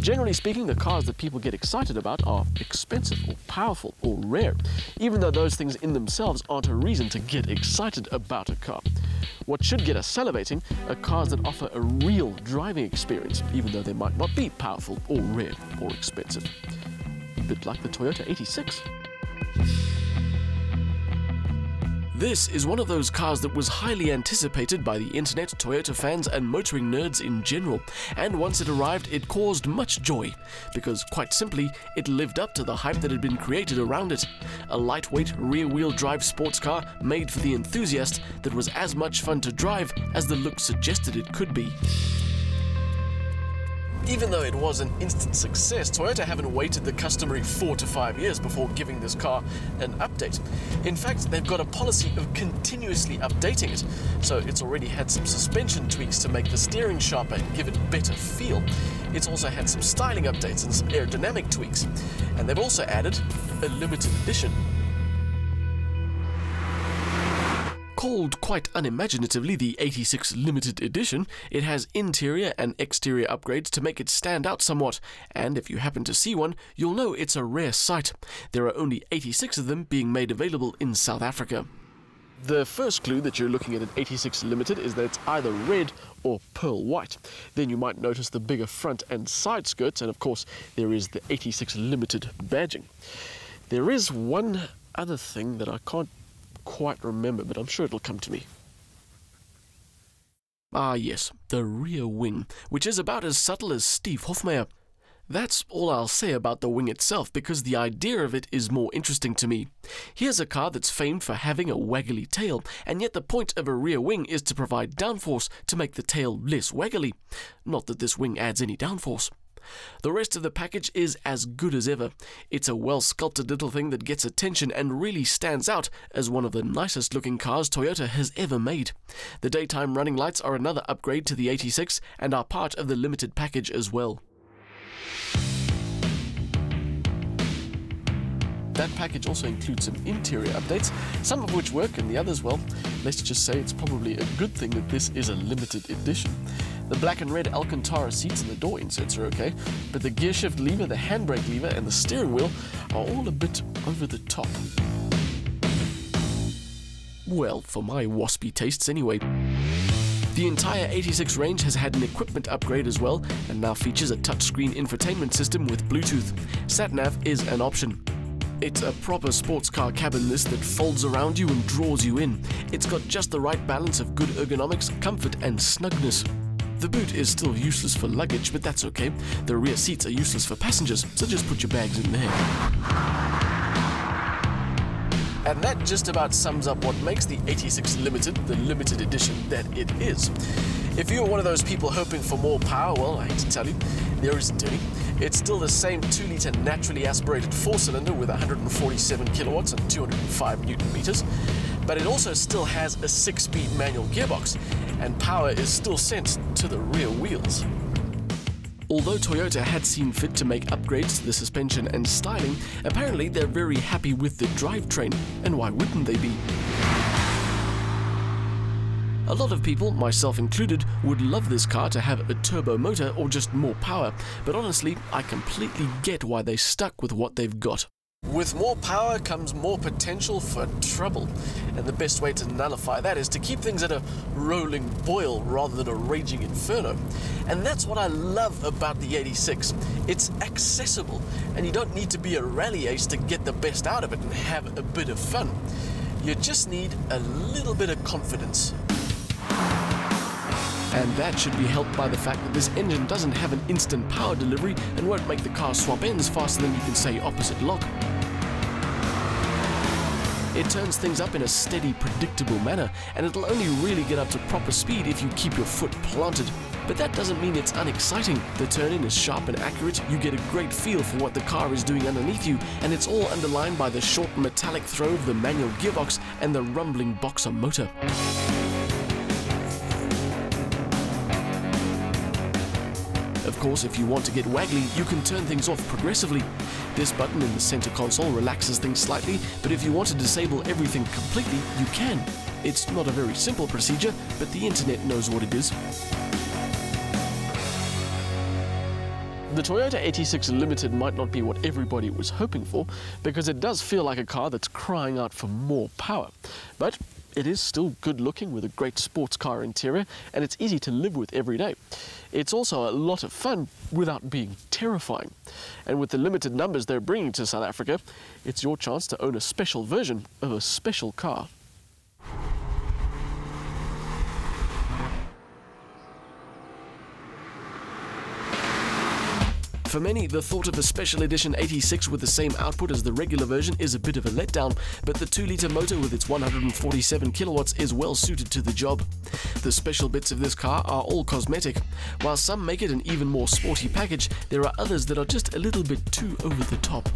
Generally speaking, the cars that people get excited about are expensive or powerful or rare, even though those things in themselves aren't a reason to get excited about a car. What should get us salivating are cars that offer a real driving experience, even though they might not be powerful or rare or expensive. A bit like the Toyota 86. This is one of those cars that was highly anticipated by the internet, Toyota fans and motoring nerds in general, and once it arrived it caused much joy, because quite simply it lived up to the hype that had been created around it. A lightweight rear-wheel drive sports car made for the enthusiast that was as much fun to drive as the look suggested it could be. Even though it was an instant success, Toyota haven't waited the customary 4 to 5 years before giving this car an update. In fact, they've got a policy of continuously updating it, so it's already had some suspension tweaks to make the steering sharper and give it better feel. It's also had some styling updates and some aerodynamic tweaks, and they've also added a limited edition. Called quite unimaginatively the 86 Limited Edition, it has interior and exterior upgrades to make it stand out somewhat, and if you happen to see one, you'll know it's a rare sight. There are only 86 of them being made available in South Africa. The first clue that you're looking at an 86 Limited is that it's either red or pearl white. Then you might notice the bigger front and side skirts, and of course there is the 86 Limited badging. There is one other thing that I can't quite remember, but I'm sure it'll come to me. Ah yes, the rear wing, which is about as subtle as Steve Hofmeyr. That's all I'll say about the wing itself, because the idea of it is more interesting to me. Here's a car that's famed for having a waggly tail, and yet the point of a rear wing is to provide downforce to make the tail less waggly. Not that this wing adds any downforce. The rest of the package is as good as ever. It's a well-sculpted little thing that gets attention and really stands out as one of the nicest looking cars Toyota has ever made. The daytime running lights are another upgrade to the 86 and are part of the limited package as well. That package also includes some interior updates, some of which work and the others, well, let's just say it's probably a good thing that this is a limited edition. The black and red Alcantara seats and the door inserts are okay, but the gear shift lever, the handbrake lever and the steering wheel are all a bit over the top. Well, for my waspy tastes anyway. The entire 86 range has had an equipment upgrade as well, and now features a touchscreen infotainment system with Bluetooth. Sat-nav is an option. It's a proper sports car cabin list that folds around you and draws you in. It's got just the right balance of good ergonomics, comfort and snugness. The boot is still useless for luggage, but that's okay. The rear seats are useless for passengers, so just put your bags in there. And that just about sums up what makes the 86 Limited the limited edition that it is. If you're one of those people hoping for more power, well, I hate to tell you, there isn't any. It's still the same 2-litre naturally aspirated 4-cylinder with 147 kilowatts and 205 newton meters, but it also still has a 6-speed manual gearbox, and power is still sent to the rear wheels. Although Toyota had seen fit to make upgrades to the suspension and styling, apparently they're very happy with the drivetrain, and why wouldn't they be? A lot of people, myself included, would love this car to have a turbo motor or just more power, but honestly, I completely get why they stuck with what they've got. With more power comes more potential for trouble, and the best way to nullify that is to keep things at a rolling boil rather than a raging inferno. And that's what I love about the 86. It's accessible, and you don't need to be a rally ace to get the best out of it and have a bit of fun. You just need a little bit of confidence. And that should be helped by the fact that this engine doesn't have an instant power delivery and won't make the car swap ends faster than you can say opposite lock. It turns things up in a steady, predictable manner, and it'll only really get up to proper speed if you keep your foot planted. But that doesn't mean it's unexciting. The turn-in is sharp and accurate, you get a great feel for what the car is doing underneath you, and it's all underlined by the short metallic throw of the manual gearbox and the rumbling Boxer motor. Of course, if you want to get waggly, you can turn things off progressively. This button in the center console relaxes things slightly, but if you want to disable everything completely, you can. It's not a very simple procedure, but the internet knows what it is. The Toyota 86 Limited might not be what everybody was hoping for, because it does feel like a car that's crying out for more power. But it is still good looking with a great sports car interior, and it's easy to live with every day. It's also a lot of fun without being terrifying. And with the limited numbers they're bringing to South Africa, it's your chance to own a special version of a special car. For many, the thought of a special edition 86 with the same output as the regular version is a bit of a letdown, but the 2-litre motor with its 147 kilowatts is well suited to the job. The special bits of this car are all cosmetic. While some make it an even more sporty package, there are others that are just a little bit too over the top.